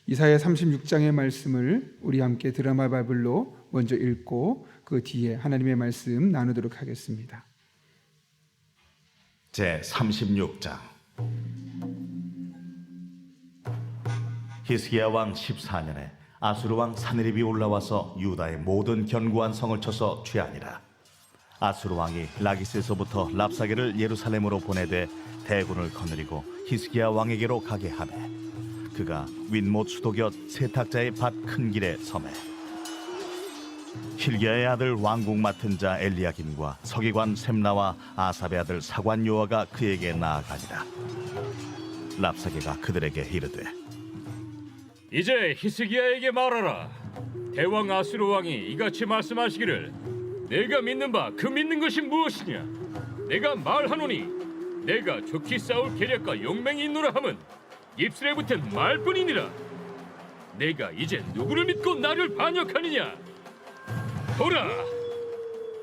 이사야 36장의 말씀을 우리 함께 드라마 바이블로 먼저 읽고 그 뒤에 하나님의 말씀 나누도록 하겠습니다. 제 36장. 히스기야 왕 14년에 아수르 왕 사느립이 올라와서 유다의 모든 견고한 성을 쳐서 취하니라. 아수르 왕이 라기스에서부터 랍사게를 예루살렘으로 보내되 대군을 거느리고 히스기야 왕에게로 가게 하매 그가 윈못 수도 곁 세탁자의 밭 큰 길에 서매 힐기야의 아들 왕궁 맡은 자 엘리야김과 서기관 셈나와 아삽의 아들 사관 요아가 그에게 나아가니라. 랍사게가 그들에게 이르되 이제 히스기야에게 말하라. 대왕 아수르 왕이 이같이 말씀하시기를 내가 믿는 바 그 믿는 것이 무엇이냐. 내가 말하노니 내가 좋게 싸울 계략과 용맹이 있노라 함은 입술에 붙은 말뿐이니라. 내가 이제 누구를 믿고 나를 반역하느냐. 보라,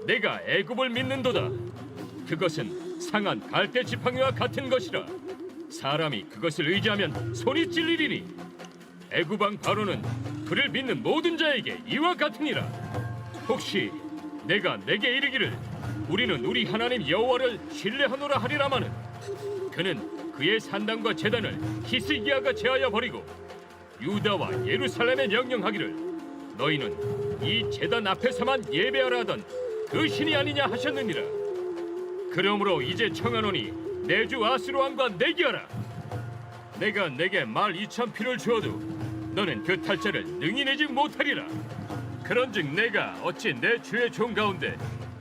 내가 애굽을 믿는도다. 그것은 상한 갈대 지팡이와 같은 것이라. 사람이 그것을 의지하면 손이 찔리리니 애굽 왕 바로는 그를 믿는 모든 자에게 이와 같으니라. 혹시 내가 내게 이르기를 우리는 우리 하나님 여호와를 신뢰하노라 하리라마는 그는 그의 산당과 제단을 히스기야가 제하여 버리고 유다와 예루살렘에 명령하기를 너희는 이 제단 앞에서만 예배하라 하던 그 신이 아니냐 하셨느니라. 그러므로 이제 청하노니 내 주 아수르 왕과 내기하라. 내가 내게 말 2,000필을 주어도 너는 그 탈자를 능히 내지 못하리라. 그런즉 내가 어찌 내 주의 종 가운데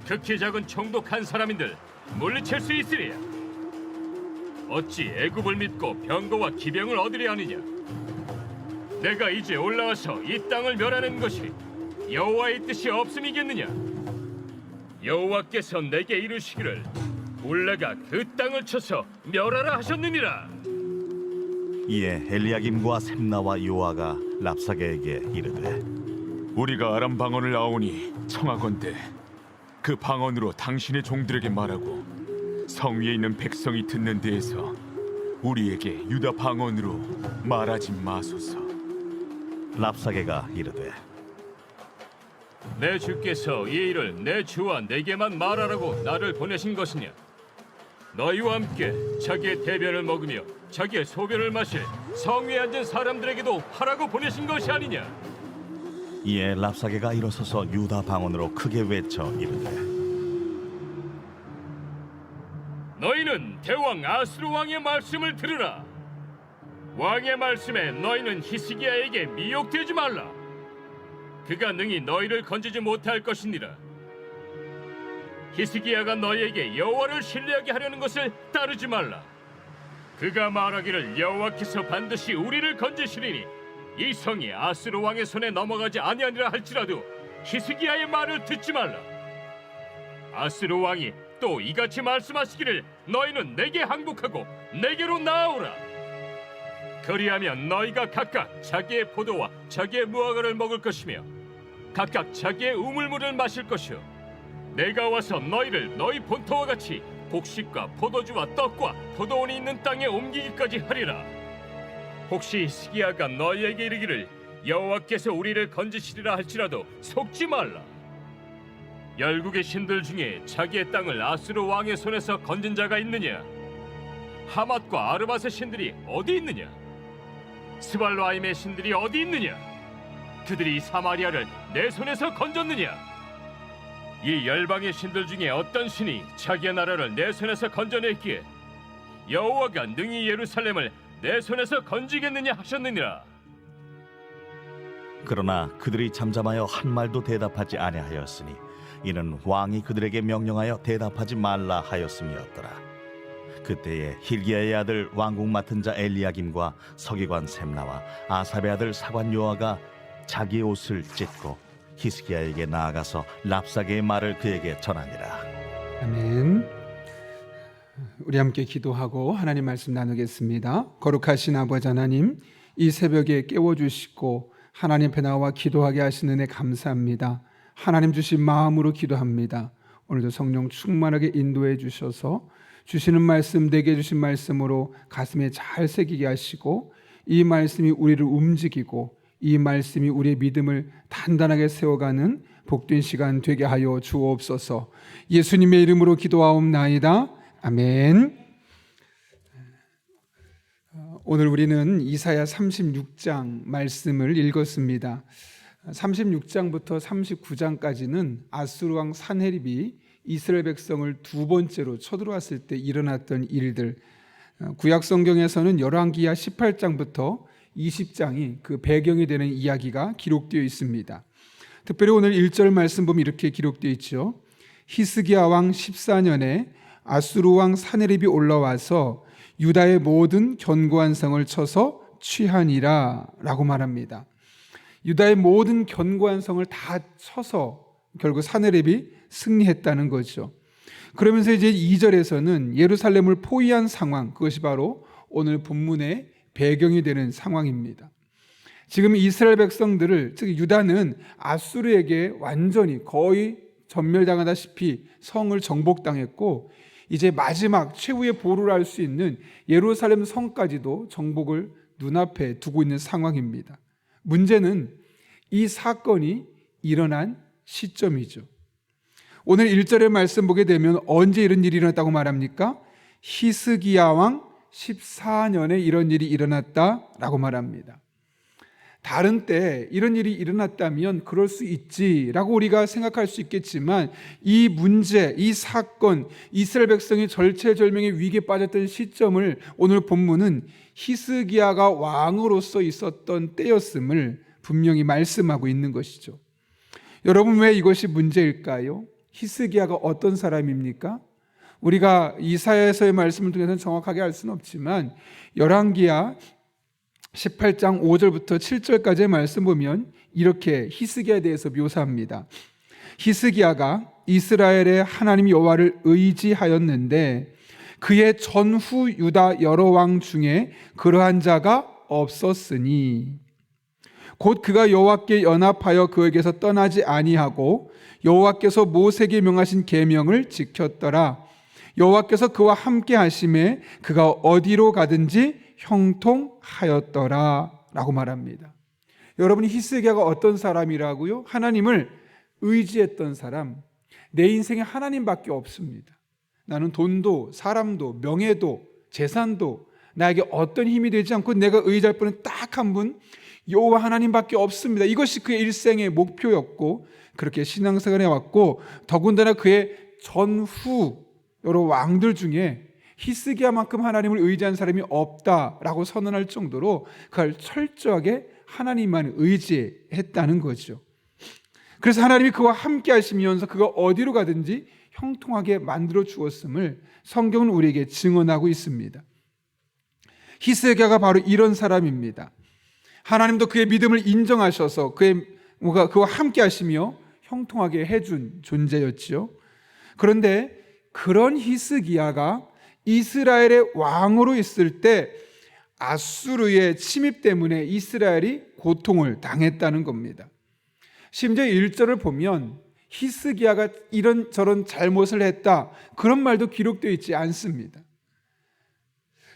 극히 작은 총독한 사람인들 물리칠 수 있으리야. 어찌 애굽을 믿고 병거와 기병을 얻으려 하느냐. 내가 이제 올라와서 이 땅을 멸하는 것이 여호와의 뜻이 없음이겠느냐. 여호와께서 내게 이르시기를 올라가 그 땅을 쳐서 멸하라 하셨느니라. 이에 엘리야김과 셈나와 요아가 랍사게에게 이르되 우리가 아람 방언을 아오니 청하건대 그 방언으로 당신의 종들에게 말하고 성 위에 있는 백성이 듣는 데에서 우리에게 유다 방언으로 말하지 마소서. 랍사게가 이르되 내 주께서 이 일을 내 주와 내게만 말하라고 나를 보내신 것이냐. 너희와 함께 자기의 대변을 먹으며 자기의 소변을 마실 성 위에 앉은 사람들에게도 하라고 보내신 것이 아니냐. 이에 랍사게가 일어서서 유다 방언으로 크게 외쳐 이르되 너희는 대왕 아수르 왕의 말씀을 들으라. 왕의 말씀에 너희는 히스기야에게 미혹되지 말라. 그가 능히 너희를 건지지 못할 것이니라. 히스기야가 너희에게 여호와를 신뢰하게 하려는 것을 따르지 말라. 그가 말하기를 여호와께서 반드시 우리를 건지시리니 이 성이 아수르 왕의 손에 넘어가지 아니하니라 할지라도 히스기야의 말을 듣지 말라. 아수르 왕이 또 이같이 말씀하시기를 너희는 내게 항복하고 내게로 나아오라. 그리하면 너희가 각각 자기의 포도와 자기의 무화과를 먹을 것이며 각각 자기의 우물물을 마실 것이요 내가 와서 너희를 너희 본토와 같이 곡식과 포도주와 떡과 포도원이 있는 땅에 옮기기까지 하리라. 혹시 히스기야가 너희에게 이르기를 여호와께서 우리를 건지시리라 할지라도 속지 말라. 열국의 신들 중에 자기의 땅을 아수르 왕의 손에서 건진 자가 있느냐. 하맛과 아르밧의 신들이 어디 있느냐. 스발라임의 신들이 어디 있느냐. 그들이 사마리아를 내 손에서 건졌느냐. 이 열방의 신들 중에 어떤 신이 자기의 나라를 내 손에서 건져냈기에 여호와가 능히 예루살렘을 내 손에서 건지겠느냐 하셨느니라. 그러나 그들이 잠잠하여 한 말도 대답하지 아니하였으니 이는 왕이 그들에게 명령하여 대답하지 말라 하였음이었더라. 그때에 힐기야의 아들 왕궁 맡은 자 엘리야김과 서기관 셈나와 아삽의 아들 사관 요아가 자기의 옷을 찢고 히스기야에게 나아가서 랍사게의 말을 그에게 전하니라. 아멘. 우리 함께 기도하고 하나님 말씀 나누겠습니다. 거룩하신 아버지 하나님, 이 새벽에 깨워주시고 하나님 앞에 나와 기도하게 하시는 은혜 감사합니다. 하나님 주신 마음으로 기도합니다. 오늘도 성령 충만하게 인도해 주셔서 주시는 말씀, 내게 주신 말씀으로 가슴에 잘 새기게 하시고 이 말씀이 우리를 움직이고 이 말씀이 우리의 믿음을 단단하게 세워가는 복된 시간 되게 하여 주옵소서. 예수님의 이름으로 기도하옵나이다. 아멘. 오늘 우리는 이사야 36장 말씀을 읽었습니다. 36장부터 39장까지는 아수르 왕 산헤립이 이스라엘 백성을 두 번째로 쳐들어왔을 때 일어났던 일들, 구약 성경에서는 열왕기하 18장부터 20장이 그 배경이 되는 이야기가 기록되어 있습니다. 특별히 오늘 1절 말씀 보면 이렇게 기록되어 있죠. 히스기야 왕 14년에 아수르 왕 산헤립이 올라와서 유다의 모든 견고한 성을 쳐서 취하니라 라고 말합니다. 유다의 모든 견고한 성을 다 쳐서 결국 산헤립이 승리했다는 거죠. 그러면서 이제 2절에서는 예루살렘을 포위한 상황, 그것이 바로 오늘 본문의 배경이 되는 상황입니다. 지금 이스라엘 백성들을, 즉 유다는 아수르에게 완전히 거의 전멸당하다시피 성을 정복당했고 이제 마지막 최후의 보루를 할 수 있는 예루살렘 성까지도 정복을 눈앞에 두고 있는 상황입니다. 문제는 이 사건이 일어난 시점이죠. 오늘 1절의 말씀 보게 되면 언제 이런 일이 일어났다고 말합니까? 히스기야 왕 14년에 이런 일이 일어났다라고 말합니다. 다른 때 이런 일이 일어났다면 그럴 수 있지라고 우리가 생각할 수 있겠지만 이 문제, 이 사건, 이스라엘 백성이 절체절명의 위기에 빠졌던 시점을 오늘 본문은 히스기야가 왕으로서 있었던 때였음을 분명히 말씀하고 있는 것이죠. 여러분, 왜 이것이 문제일까요? 히스기야가 어떤 사람입니까? 우리가 이사야서의 말씀을 통해서는 정확하게 알 수는 없지만 열왕기하 18장 5절부터 7절까지의 말씀 보면 이렇게 히스기야에 대해서 묘사합니다. 히스기야가 이스라엘의 하나님 여호와를 의지하였는데 그의 전후 유다 여러 왕 중에 그러한 자가 없었으니 곧 그가 여호와께 연합하여 그에게서 떠나지 아니하고 여호와께서 모세에게 명하신 계명을 지켰더라. 여호와께서 그와 함께 하심에 그가 어디로 가든지 형통하였더라 라고 말합니다. 여러분이 히스기야가 어떤 사람이라고요? 하나님을 의지했던 사람. 내 인생에 하나님밖에 없습니다. 나는 돈도 사람도 명예도 재산도 나에게 어떤 힘이 되지 않고 내가 의지할 분은 딱 한 분, 여호와 하나님밖에 없습니다. 이것이 그의 일생의 목표였고 그렇게 신앙생활을 해왔고 더군다나 그의 전후 여러 왕들 중에 히스기야만큼 하나님을 의지한 사람이 없다라고 선언할 정도로 그걸 철저하게 하나님만 의지했다는 거죠. 그래서 하나님이 그와 함께 하시면서 그가 어디로 가든지 형통하게 만들어 주었음을 성경은 우리에게 증언하고 있습니다. 히스기야가 바로 이런 사람입니다. 하나님도 그의 믿음을 인정하셔서 그와 함께 하시며 형통하게 해준 존재였지요. 그런데 그런 히스기야가 이스라엘의 왕으로 있을 때 아수르의 침입 때문에 이스라엘이 고통을 당했다는 겁니다. 심지어 1절을 보면 히스기야가 이런저런 잘못을 했다 그런 말도 기록되어 있지 않습니다.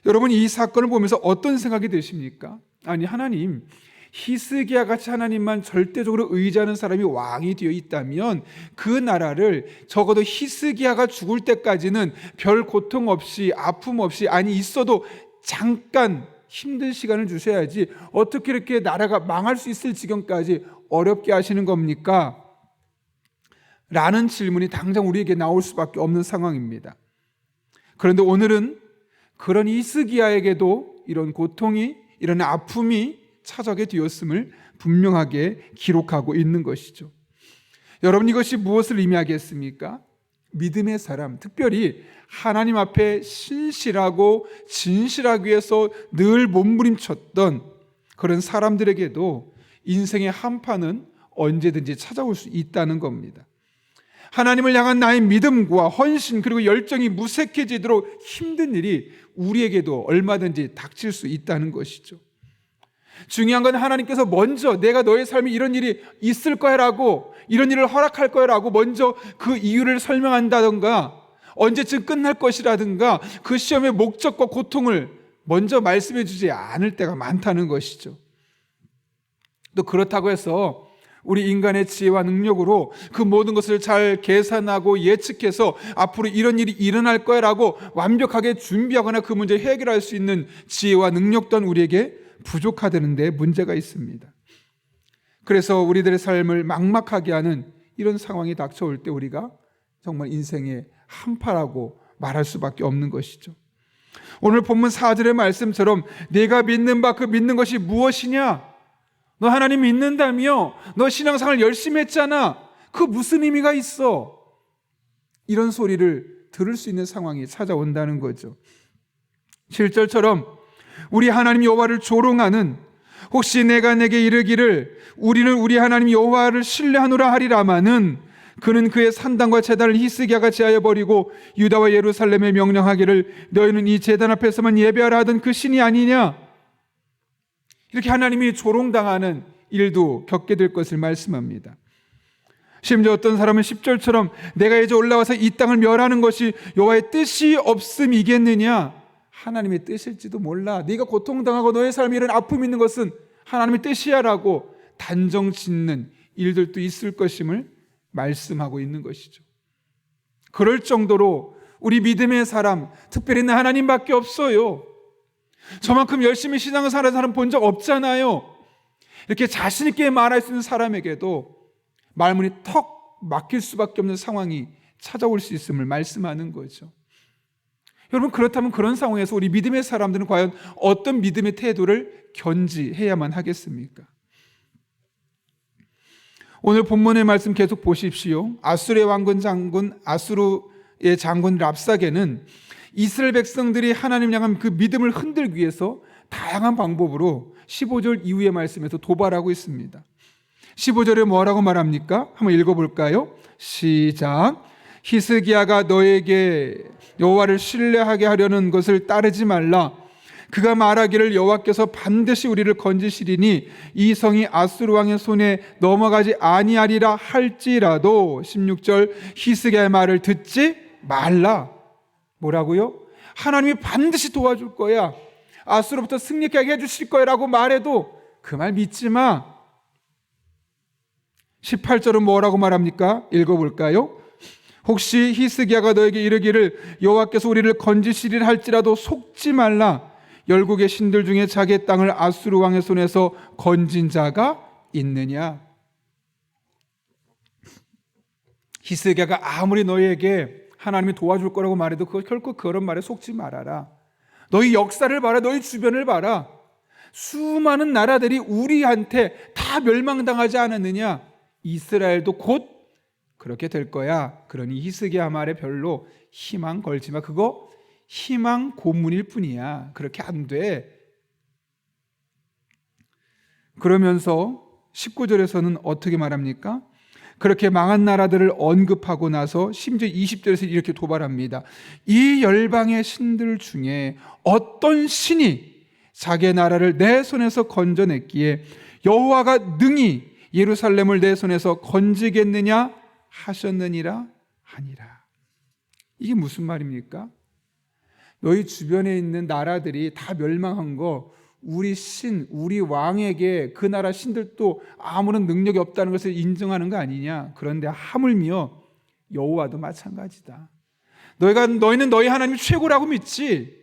여러분, 이 사건을 보면서 어떤 생각이 드십니까? 아니, 하나님, 히스기야 같이 하나님만 절대적으로 의지하는 사람이 왕이 되어 있다면 그 나라를 적어도 히스기야가 죽을 때까지는 별 고통 없이 아픔 없이, 아니 있어도 잠깐 힘든 시간을 주셔야지 어떻게 이렇게 나라가 망할 수 있을 지경까지 어렵게 하시는 겁니까? 라는 질문이 당장 우리에게 나올 수밖에 없는 상황입니다. 그런데 오늘은 그런 히스기야에게도 이런 고통이, 이런 아픔이 찾아오게 되었음을 분명하게 기록하고 있는 것이죠. 여러분, 이것이 무엇을 의미하겠습니까? 믿음의 사람, 특별히 하나님 앞에 신실하고 진실하기 위해서 늘 몸부림쳤던 그런 사람들에게도 인생의 한판은 언제든지 찾아올 수 있다는 겁니다. 하나님을 향한 나의 믿음과 헌신 그리고 열정이 무색해지도록 힘든 일이 우리에게도 얼마든지 닥칠 수 있다는 것이죠. 중요한 건 하나님께서 먼저 내가 너의 삶에 이런 일이 있을 거야라고, 이런 일을 허락할 거야라고 먼저 그 이유를 설명한다던가 언제쯤 끝날 것이라든가 그 시험의 목적과 고통을 먼저 말씀해 주지 않을 때가 많다는 것이죠. 또 그렇다고 해서 우리 인간의 지혜와 능력으로 그 모든 것을 잘 계산하고 예측해서 앞으로 이런 일이 일어날 거라고 완벽하게 준비하거나 그 문제를 해결할 수 있는 지혜와 능력 또한 우리에게 부족하다는 데 문제가 있습니다. 그래서 우리들의 삶을 막막하게 하는 이런 상황이 닥쳐올 때 우리가 정말 인생의 한파라고 말할 수밖에 없는 것이죠. 오늘 본문 4절의 말씀처럼 내가 믿는 바 그 믿는 것이 무엇이냐? 너 하나님 믿는다며? 너 신앙생활 열심히 했잖아. 그 무슨 의미가 있어? 이런 소리를 들을 수 있는 상황이 찾아온다는 거죠. 7절처럼 우리 하나님 여호와를 조롱하는, 혹시 내가 내게 이르기를 우리는 우리 하나님 여호와를 신뢰하노라 하리라마는 그는 그의 산당과 제단을 히스기야가 같이 하여 버리고 유다와 예루살렘에 명령하기를 너희는 이 제단 앞에서만 예배하라 하던 그 신이 아니냐? 이렇게 하나님이 조롱당하는 일도 겪게 될 것을 말씀합니다. 심지어 어떤 사람은 10절처럼 내가 이제 올라와서 이 땅을 멸하는 것이 여호와의 뜻이 없음이겠느냐? 하나님의 뜻일지도 몰라. 네가 고통당하고 너의 삶에 이런 아픔이 있는 것은 하나님의 뜻이야라고 단정 짓는 일들도 있을 것임을 말씀하고 있는 것이죠. 그럴 정도로 우리 믿음의 사람, 특별히 나 하나님밖에 없어요. 저만큼 열심히 신앙을 사는 사람 본 적 없잖아요. 이렇게 자신 있게 말할 수 있는 사람에게도 말문이 턱 막힐 수밖에 없는 상황이 찾아올 수 있음을 말씀하는 거죠. 여러분, 그렇다면 그런 상황에서 우리 믿음의 사람들은 과연 어떤 믿음의 태도를 견지해야만 하겠습니까? 오늘 본문의 말씀 계속 보십시오. 아수르의 왕군 장군, 아수르의 장군 랍사게는 이스라엘 백성들이 하나님 향한 그 믿음을 흔들기 위해서 다양한 방법으로 15절 이후의 말씀에서 도발하고 있습니다. 15절에 뭐라고 말합니까? 한번 읽어볼까요? 시작. 히스기야가 너에게 여호와를 신뢰하게 하려는 것을 따르지 말라. 그가 말하기를 여호와께서 반드시 우리를 건지시리니 이 성이 아수르 왕의 손에 넘어가지 아니하리라 할지라도 16절 히스기야의 말을 듣지 말라. 뭐라고요? 하나님이 반드시 도와줄 거야. 아수르부터 승리하게 해주실 거야 라고 말해도 그 말 믿지 마. 18절은 뭐라고 말합니까? 읽어볼까요? 혹시 히스기야가 너에게 이르기를 여호와께서 우리를 건지시리라 할지라도 속지 말라. 열국의 신들 중에 자기의 땅을 아수르 왕의 손에서 건진 자가 있느냐? 히스기야가 아무리 너희에게 하나님이 도와줄 거라고 말해도 결코 그런 말에 속지 말아라. 너희 역사를 봐라. 너희 주변을 봐라. 수많은 나라들이 우리한테 다 멸망당하지 않았느냐? 이스라엘도 곧 그렇게 될 거야. 그러니 히스기야 말에 별로 희망 걸지 마. 그거 희망 고문일 뿐이야. 그렇게 안 돼. 그러면서 19절에서는 어떻게 말합니까? 그렇게 망한 나라들을 언급하고 나서 심지어 20절에서 이렇게 도발합니다. 이 열방의 신들 중에 어떤 신이 자기의 나라를 내 손에서 건져냈기에 여호와가 능히 예루살렘을 내 손에서 건지겠느냐 하셨느니라 아니라. 이게 무슨 말입니까? 너희 주변에 있는 나라들이 다 멸망한 거 우리 신, 우리 왕에게 그 나라 신들도 아무런 능력이 없다는 것을 인정하는 거 아니냐? 그런데 하물며 여호와도 마찬가지다. 너희는 너희 하나님이 최고라고 믿지.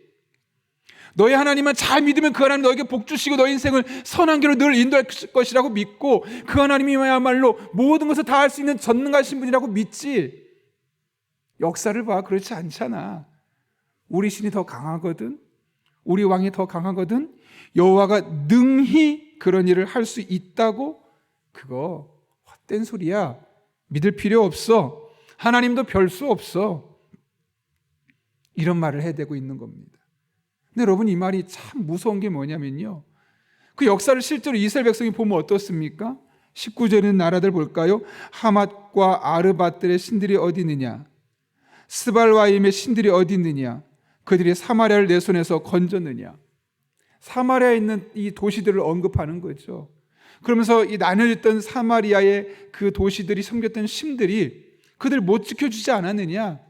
너희 하나님만 잘 믿으면 그 하나님 너에게 복 주시고 너희 인생을 선한 길로 늘 인도할 것이라고 믿고 그 하나님이야말로 모든 것을 다 할 수 있는 전능하신 분이라고 믿지. 역사를 봐. 그렇지 않잖아. 우리 신이 더 강하거든. 우리 왕이 더 강하거든. 여호와가 능히 그런 일을 할 수 있다고? 그거 헛된 소리야. 믿을 필요 없어. 하나님도 별 수 없어. 이런 말을 해대고 있는 겁니다. 근데 여러분, 이 말이 참 무서운 게 뭐냐면요, 그 역사를 실제로 이스라엘 백성이 보면 어떻습니까? 19절의 나라들 볼까요? 하맛과 아르밧들의 신들이 어디 있느냐? 스발와임의 신들이 어디 있느냐? 그들이 사마리아를 내 손에서 건졌느냐? 사마리아에 있는 이 도시들을 언급하는 거죠. 그러면서 이 나뉘어졌던 사마리아의 그 도시들이 섬겼던 신들이 그들 못 지켜주지 않았느냐?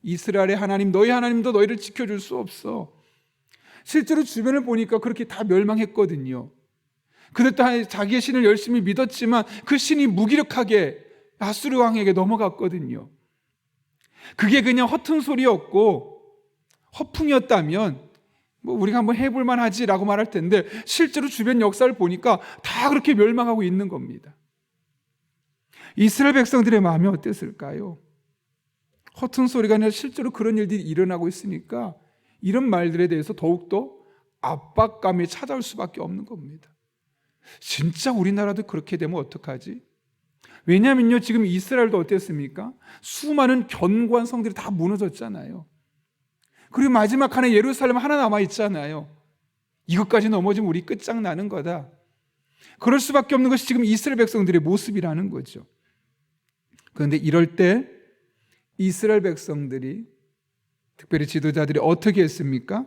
이스라엘의 하나님, 너희 하나님도 너희를 지켜줄 수 없어. 실제로 주변을 보니까 그렇게 다 멸망했거든요. 그들 또한 자기의 신을 열심히 믿었지만 그 신이 무기력하게 아수르 왕에게 넘어갔거든요. 그게 그냥 허튼 소리였고 허풍이었다면 뭐 우리가 한번 해볼 만하지라고 말할 텐데, 실제로 주변 역사를 보니까 다 그렇게 멸망하고 있는 겁니다. 이스라엘 백성들의 마음이 어땠을까요? 허튼 소리가 아니라 실제로 그런 일들이 일어나고 있으니까 이런 말들에 대해서 더욱더 압박감이 찾아올 수밖에 없는 겁니다. 진짜 우리나라도 그렇게 되면 어떡하지? 왜냐하면요, 지금 이스라엘도 어땠습니까? 수많은 견고한 성들이 다 무너졌잖아요. 그리고 마지막 하나 예루살렘 하나 남아있잖아요. 이것까지 넘어지면 우리 끝장나는 거다. 그럴 수밖에 없는 것이 지금 이스라엘 백성들의 모습이라는 거죠. 그런데 이럴 때 이스라엘 백성들이, 특별히 지도자들이 어떻게 했습니까?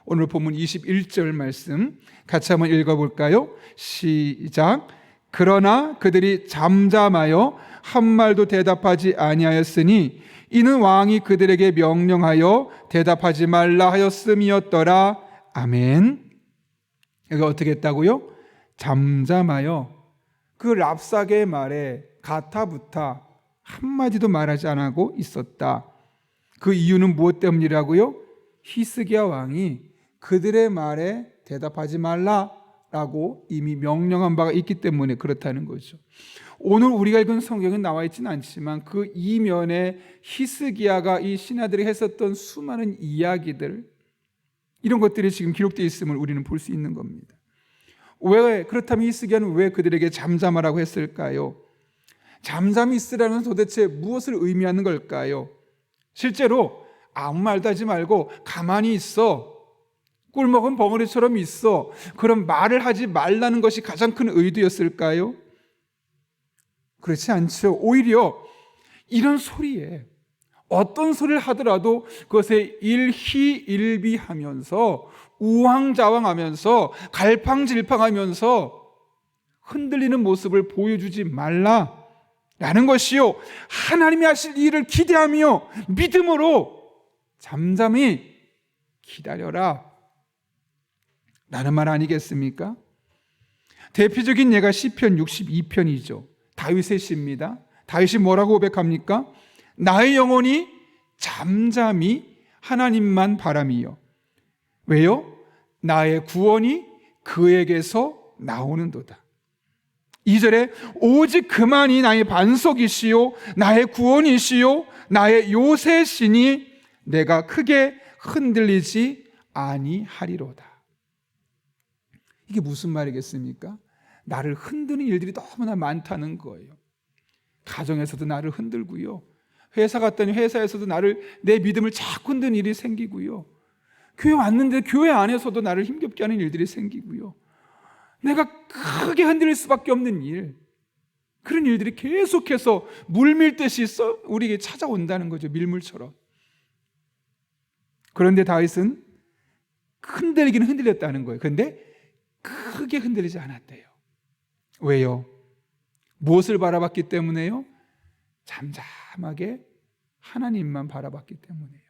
오늘 본문 21절 말씀 같이 한번 읽어볼까요? 시작. 그러나 그들이 잠잠하여 한 말도 대답하지 아니하였으니 이는 왕이 그들에게 명령하여 대답하지 말라 하였음이었더라. 아멘. 여기 어떻게 했다고요? 잠잠하여 그 랍사게의 말에 가타부타 한마디도 말하지 않고 있었다. 그 이유는 무엇 때문이라고요? 히스기야 왕이 그들의 말에 대답하지 말라라고 이미 명령한 바가 있기 때문에 그렇다는 거죠. 오늘 우리가 읽은 성경에 나와 있지는 않지만 그 이면에 히스기야가 이 신하들이 했었던 수많은 이야기들, 이런 것들이 지금 기록되어 있음을 우리는 볼 수 있는 겁니다. 왜, 그렇다면 히스기야는 왜 그들에게 잠잠하라고 했을까요? 잠잠히 있으라는 도대체 무엇을 의미하는 걸까요? 실제로 아무 말도 하지 말고 가만히 있어, 꿀먹은 벙어리처럼 있어, 그런 말을 하지 말라는 것이 가장 큰 의도였을까요? 그렇지 않죠. 오히려 이런 소리에, 어떤 소리를 하더라도 그것에 일희일비하면서 우왕좌왕하면서 갈팡질팡하면서 흔들리는 모습을 보여주지 말라라는 것이요, 하나님이 하실 일을 기대하며 믿음으로 잠잠히 기다려라 라는 말 아니겠습니까? 대표적인 예가 시편 62편이죠. 다윗의 시입니다. 다윗이 뭐라고 고백합니까? 나의 영혼이 잠잠히 하나님만 바람이요. 왜요? 나의 구원이 그에게서 나오는도다. 2절에 오직 그만이 나의 반석이시요 나의 구원이시요 나의 요새시니 내가 크게 흔들리지 아니하리로다. 이게 무슨 말이겠습니까? 나를 흔드는 일들이 너무나 많다는 거예요. 가정에서도 나를 흔들고요, 회사 갔더니 회사에서도 내 믿음을 자꾸 흔드는 일이 생기고요, 교회 왔는데 교회 안에서도 나를 힘겹게 하는 일들이 생기고요, 내가 크게 흔들릴 수밖에 없는 일, 그런 일들이 계속해서 물밀듯이 우리에게 찾아온다는 거죠. 밀물처럼. 그런데 다윗은 흔들리기는 흔들렸다는 거예요. 그런데 크게 흔들리지 않았대요. 왜요? 무엇을 바라봤기 때문에요? 잠잠하게 하나님만 바라봤기 때문에요.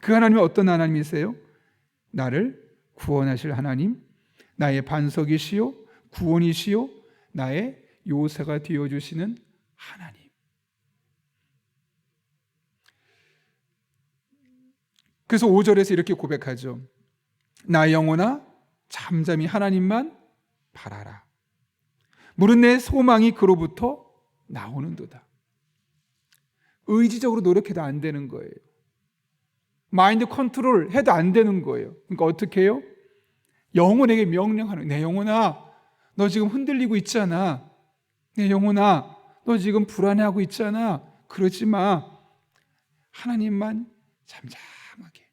그 하나님이 어떤 하나님이세요? 나를 구원하실 하나님, 나의 반석이시요 구원이시요 나의 요새가 되어주시는 하나님. 그래서 5절에서 이렇게 고백하죠. 나의 영혼아 잠잠히 하나님만 바라라. 물은 내 소망이 그로부터 나오는도다. 의지적으로 노력해도 안 되는 거예요. 마인드 컨트롤 해도 안 되는 거예요. 그러니까 어떻게 해요? 영혼에게 명령하는, 내 영혼아 너 지금 흔들리고 있잖아, 내 영혼아 너 지금 불안해하고 있잖아, 그러지 마. 하나님만 잠잠하게,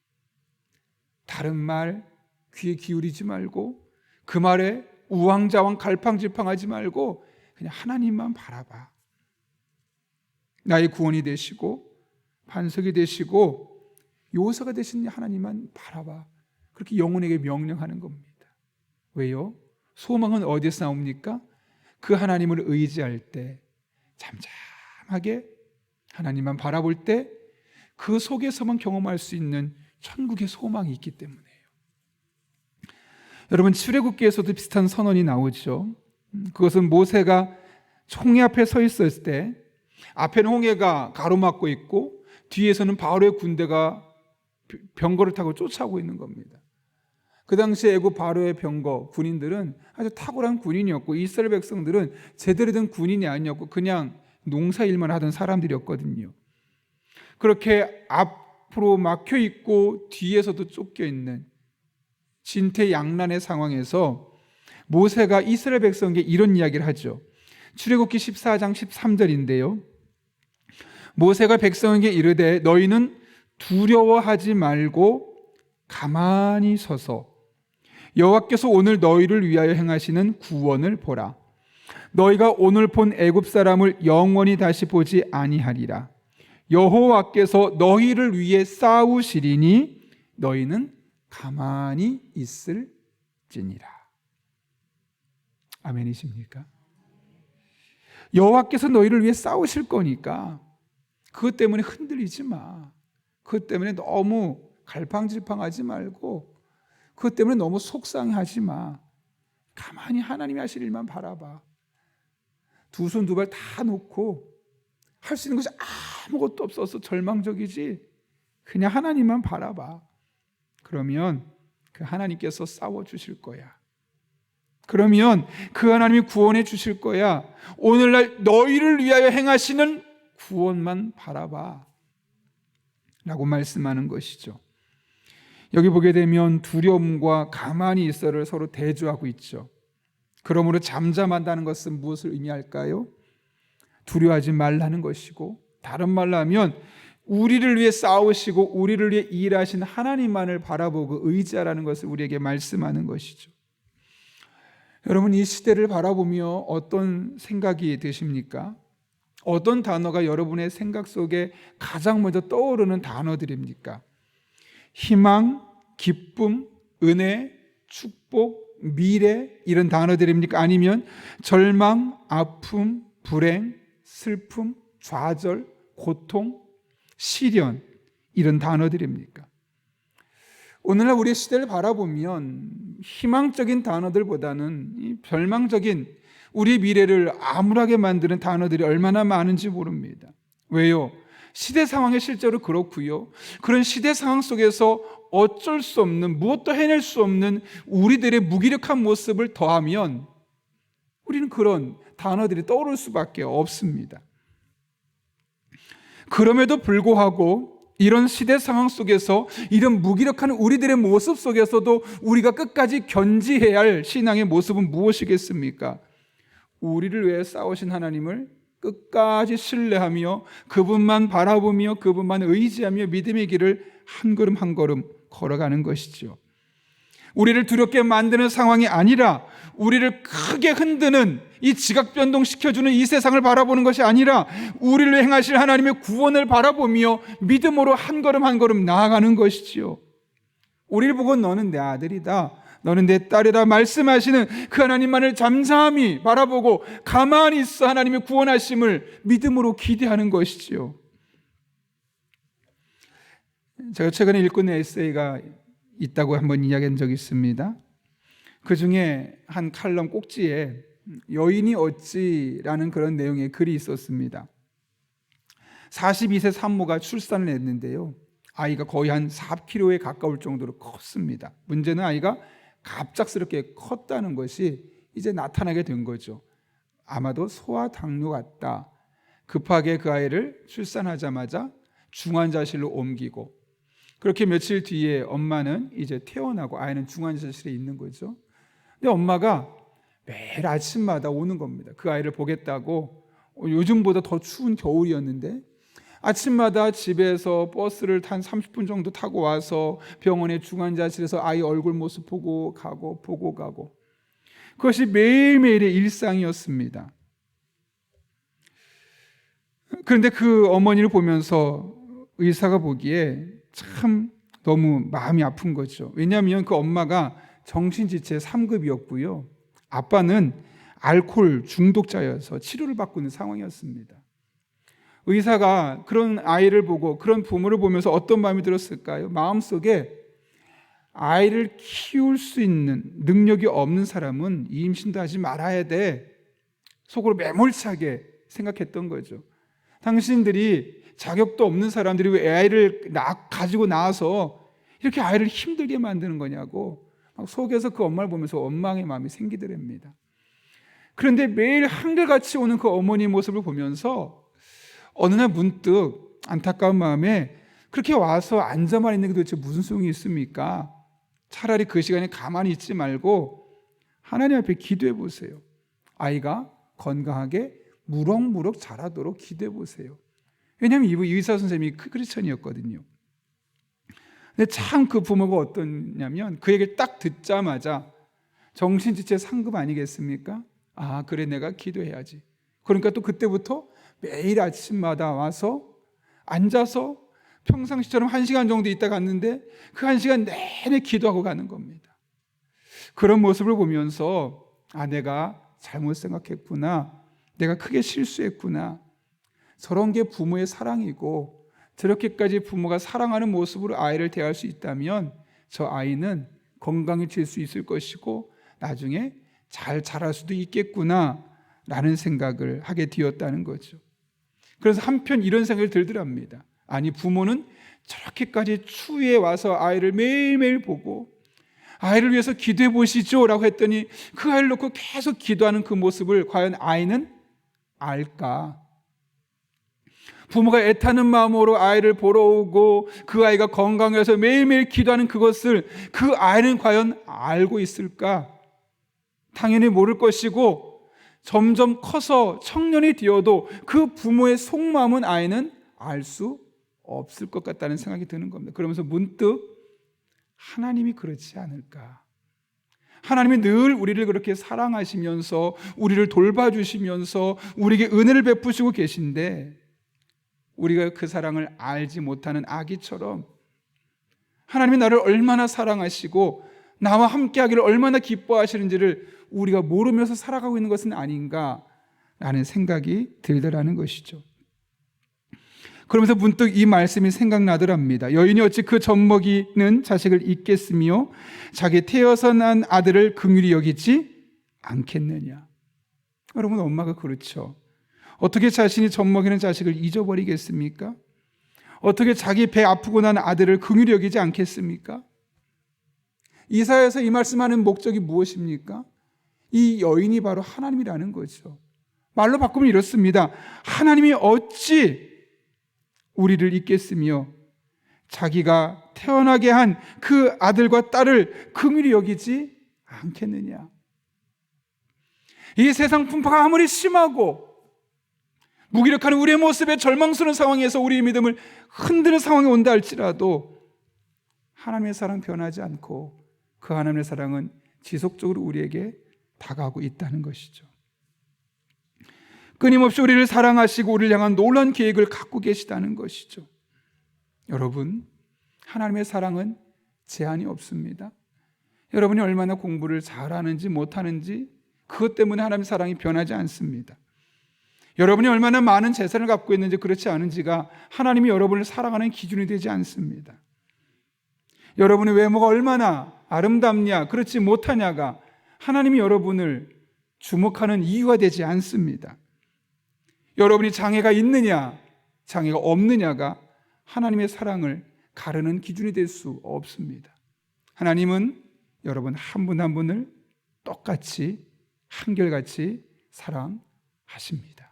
다른 말 귀에 기울이지 말고, 그 말에 우왕좌왕 갈팡질팡하지 말고 그냥 하나님만 바라봐. 나의 구원이 되시고 반석이 되시고 요새가 되신 하나님만 바라봐. 그렇게 영혼에게 명령하는 겁니다. 왜요? 소망은 어디서 나옵니까? 그 하나님을 의지할 때, 잠잠하게 하나님만 바라볼 때 그 속에서만 경험할 수 있는 천국의 소망이 있기 때문에요. 여러분, 출애굽기에서도 비슷한 선언이 나오죠. 그것은 모세가 홍해 앞에 서 있었을 때 앞에는 홍해가 가로막고 있고 뒤에서는 바로의 군대가 병거를 타고 쫓아오고 있는 겁니다. 그 당시 애굽 바로의 병거 군인들은 아주 탁월한 군인이었고 이스라엘 백성들은 제대로 된 군인이 아니었고 그냥 농사일만 하던 사람들이었거든요. 그렇게 앞으로 막혀 있고 뒤에서도 쫓겨 있는 진퇴양난의 상황에서 모세가 이스라엘 백성에게 이런 이야기를 하죠. 출애굽기 14장 13절인데요. 모세가 백성에게 이르되 너희는 두려워하지 말고 가만히 서서 여호와께서 오늘 너희를 위하여 행하시는 구원을 보라. 너희가 오늘 본 애굽 사람을 영원히 다시 보지 아니하리라. 여호와께서 너희를 위해 싸우시리니 너희는 가만히 있을지니라. 아멘이십니까? 여호와께서 너희를 위해 싸우실 거니까 그것 때문에 흔들리지 마. 그것 때문에 너무 갈팡질팡하지 말고 그것 때문에 너무 속상해하지 마. 가만히 하나님이 하실 일만 바라봐. 두 손 두 발 다 놓고 할 수 있는 것이 아무것도 없어서 절망적이지 그냥 하나님만 바라봐. 그러면 그 하나님께서 싸워주실 거야. 그러면 그 하나님이 구원해 주실 거야. 오늘날 너희를 위하여 행하시는 구원만 바라봐 라고 말씀하는 것이죠. 여기 보게 되면 두려움과 가만히 있어를 서로 대조하고 있죠. 그러므로 잠잠한다는 것은 무엇을 의미할까요? 두려워하지 말라는 것이고, 다른 말로 하면 우리를 위해 싸우시고 우리를 위해 일하신 하나님만을 바라보고 의지하라는 것을 우리에게 말씀하는 것이죠. 여러분, 이 시대를 바라보며 어떤 생각이 드십니까? 어떤 단어가 여러분의 생각 속에 가장 먼저 떠오르는 단어들입니까? 희망, 기쁨, 은혜, 축복, 미래 이런 단어들입니까? 아니면 절망, 아픔, 불행, 슬픔, 좌절, 고통, 시련 이런 단어들입니까? 오늘날 우리의 시대를 바라보면 희망적인 단어들보다는 이 절망적인 우리의 미래를 암울하게 만드는 단어들이 얼마나 많은지 모릅니다. 왜요? 시대 상황이 실제로 그렇고요. 그런 시대 상황 속에서 어쩔 수 없는, 무엇도 해낼 수 없는 우리들의 무기력한 모습을 더하면 우리는 그런 단어들이 떠오를 수밖에 없습니다. 그럼에도 불구하고 이런 시대 상황 속에서 이런 무기력한 우리들의 모습 속에서도 우리가 끝까지 견지해야 할 신앙의 모습은 무엇이겠습니까? 우리를 위해 싸우신 하나님을 끝까지 신뢰하며 그분만 바라보며 그분만 의지하며 믿음의 길을 한 걸음 한 걸음 걸어가는 것이죠. 우리를 두렵게 만드는 상황이 아니라 우리를 크게 흔드는 이 지각 변동시켜주는 이 세상을 바라보는 것이 아니라 우리를 행하실 하나님의 구원을 바라보며 믿음으로 한 걸음 한 걸음 나아가는 것이지요. 우리를 보고 너는 내 아들이다, 너는 내 딸이다 말씀하시는 그 하나님만을 잠잠히 바라보고 가만히 있어 하나님의 구원하심을 믿음으로 기대하는 것이지요. 제가 최근에 읽은 에세이가 있다고 한번 이야기한 적이 있습니다. 그 중에 한 칼럼 꼭지에 여인이 어찌라는 그런 내용의 글이 있었습니다. 42세 산모가 출산을 했는데요, 아이가 거의 한 4kg에 가까울 정도로 컸습니다. 문제는 아이가 갑작스럽게 컸다는 것이 이제 나타나게 된 거죠. 아마도 소아당뇨 같다. 급하게 그 아이를 출산하자마자 중환자실로 옮기고, 그렇게 며칠 뒤에 엄마는 이제 퇴원하고 아이는 중환자실에 있는 거죠. 근데 엄마가 매일 아침마다 오는 겁니다. 그 아이를 보겠다고. 요즘보다 더 추운 겨울이었는데 아침마다 집에서 버스를 한 30분 정도 타고 와서 병원의 중환자실에서 아이 얼굴 모습 보고 가고 보고 가고, 그것이 매일매일의 일상이었습니다. 그런데 그 어머니를 보면서 의사가 보기에 참 너무 마음이 아픈 거죠. 왜냐하면 그 엄마가 정신지체 3급이었고요. 아빠는 알코올 중독자여서 치료를 받고 있는 상황이었습니다. 의사가 그런 아이를 보고 그런 부모를 보면서 어떤 마음이 들었을까요? 마음속에 아이를 키울 수 있는 능력이 없는 사람은 이 임신도 하지 말아야 돼. 속으로 매몰차게 생각했던 거죠. 당신들이 자격도 없는 사람들이 왜 아이를 가지고 나와서 이렇게 아이를 힘들게 만드는 거냐고 막 속에서 그 엄마를 보면서 원망의 마음이 생기더랍니다. 그런데 매일 한결같이 오는 그 어머니 모습을 보면서 어느 날 문득 안타까운 마음에 그렇게 와서 앉아만 있는 게 도대체 무슨 소용이 있습니까? 차라리 그 시간에 가만히 있지 말고 하나님 앞에 기도해 보세요. 아이가 건강하게 무럭무럭 자라도록 기도해 보세요. 왜냐하면 이 의사 선생님이 크리스천이었거든요. 근데 참 그 부모가 어떠냐면 그 얘기를 딱 듣자마자 정신지체 상급 아니겠습니까? 아, 그래, 내가 기도해야지. 그러니까 또 그때부터 매일 아침마다 와서 앉아서 평상시처럼 1시간 정도 있다 갔는데 그 1시간 내내 기도하고 가는 겁니다. 그런 모습을 보면서 아, 내가 잘못 생각했구나, 내가 크게 실수했구나, 저런 게 부모의 사랑이고 저렇게까지 부모가 사랑하는 모습으로 아이를 대할 수 있다면 저 아이는 건강해질 수 있을 것이고 나중에 잘 자랄 수도 있겠구나 라는 생각을 하게 되었다는 거죠. 그래서 한편 이런 생각이 들더랍니다. 아니, 부모는 저렇게까지 추위에 와서 아이를 매일매일 보고 아이를 위해서 기도해 보시죠 라고 했더니 그 아이를 놓고 계속 기도하는 그 모습을 과연 아이는 알까? 부모가 애타는 마음으로 아이를 보러 오고 그 아이가 건강해서 매일매일 기도하는 그것을 그 아이는 과연 알고 있을까? 당연히 모를 것이고 점점 커서 청년이 되어도 그 부모의 속마음은 아이는 알 수 없을 것 같다는 생각이 드는 겁니다. 그러면서 문득 하나님이 그렇지 않을까? 하나님이 늘 우리를 그렇게 사랑하시면서 우리를 돌봐주시면서 우리에게 은혜를 베푸시고 계신데 우리가 그 사랑을 알지 못하는 아기처럼 하나님이 나를 얼마나 사랑하시고 나와 함께하기를 얼마나 기뻐하시는지를 우리가 모르면서 살아가고 있는 것은 아닌가라는 생각이 들더라는 것이죠. 그러면서 문득 이 말씀이 생각나더랍니다. 여인이 어찌 그 젖먹이는 자식을 잊겠으며 자기 태어서 난 아들을 긍휼히 여기지 않겠느냐. 여러분, 엄마가 그렇죠. 어떻게 자신이 젖먹이는 자식을 잊어버리겠습니까? 어떻게 자기 배 아프고 난 아들을 긍휼히 여기지 않겠습니까? 이사야에서 이 말씀하는 목적이 무엇입니까? 이 여인이 바로 하나님이라는 거죠. 말로 바꾸면 이렇습니다. 하나님이 어찌 우리를 잊겠으며 자기가 태어나게 한 그 아들과 딸을 긍휼히 여기지 않겠느냐. 이 세상 풍파가 아무리 심하고 무기력한 우리의 모습에 절망스러운 상황에서 우리의 믿음을 흔드는 상황이 온다 할지라도 하나님의 사랑 변하지 않고 그 하나님의 사랑은 지속적으로 우리에게 다가오고 있다는 것이죠. 끊임없이 우리를 사랑하시고 우리를 향한 놀라운 계획을 갖고 계시다는 것이죠. 여러분, 하나님의 사랑은 제한이 없습니다. 여러분이 얼마나 공부를 잘하는지 못하는지 그것 때문에 하나님의 사랑이 변하지 않습니다. 여러분이 얼마나 많은 재산을 갖고 있는지 그렇지 않은지가 하나님이 여러분을 사랑하는 기준이 되지 않습니다. 여러분의 외모가 얼마나 아름답냐 그렇지 못하냐가 하나님이 여러분을 주목하는 이유가 되지 않습니다. 여러분이 장애가 있느냐 장애가 없느냐가 하나님의 사랑을 가르는 기준이 될 수 없습니다. 하나님은 여러분 한 분 한 분을 똑같이 한결같이 사랑하십니다.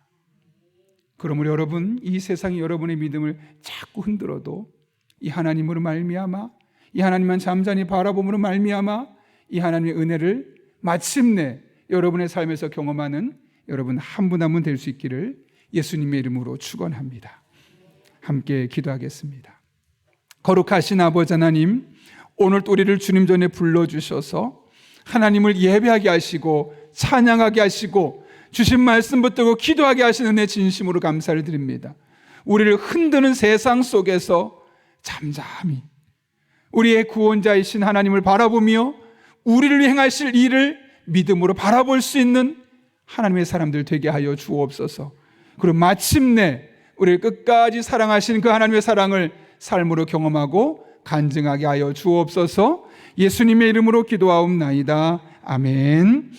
그러므로 여러분, 이 세상이 여러분의 믿음을 자꾸 흔들어도 이 하나님으로 말미암아, 이 하나님만 잠잠히 바라봄으로 말미암아 이 하나님의 은혜를 마침내 여러분의 삶에서 경험하는 여러분 한 분 한 분 될 수 있기를 예수님의 이름으로 축원합니다. 함께 기도하겠습니다. 거룩하신 아버지 하나님, 오늘 또 우리를 주님 전에 불러주셔서 하나님을 예배하게 하시고 찬양하게 하시고 주신 말씀 붙들고 기도하게 하시는 은혜 진심으로 감사를 드립니다. 우리를 흔드는 세상 속에서 잠잠히 우리의 구원자이신 하나님을 바라보며 우리를 행하실 일을 믿음으로 바라볼 수 있는 하나님의 사람들 되게 하여 주옵소서. 그리고 마침내 우리를 끝까지 사랑하시는 그 하나님의 사랑을 삶으로 경험하고 간증하게 하여 주옵소서. 예수님의 이름으로 기도하옵나이다. 아멘.